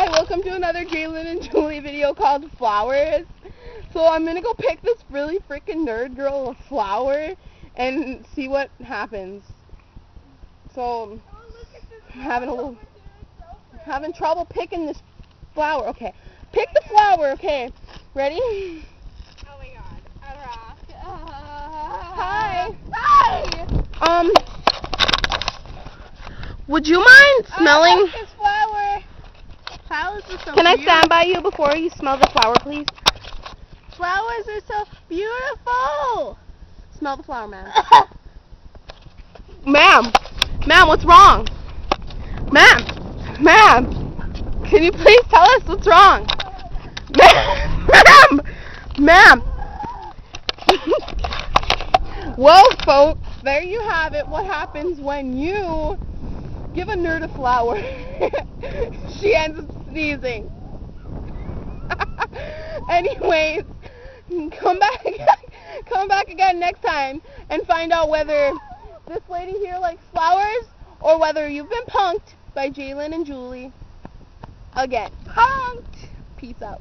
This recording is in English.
Hi, welcome to another J.Lyn and Julie video called Flowers. So I'm gonna go pick this really freaking nerd girl a flower and see what happens. So I'm having trouble picking this flower. Okay, pick the flower. Okay, ready? Oh my god, a rock. Hi. Hi! Would you mind smelling? I like this flower. Flowers are so Can I beautiful. stand by you before you smell the flower, please? Flowers are so beautiful. Smell the flower, ma'am. Ma'am, what's wrong? Ma'am, can you please tell us what's wrong? Ma'am. Well, folks, there you have it. What happens when you give a nerd a flower? She ends up sneezing. Anyways, come back again next time and find out whether this lady here likes flowers or whether you've been punked by J.Lyn and Julie again. Punked! Peace out.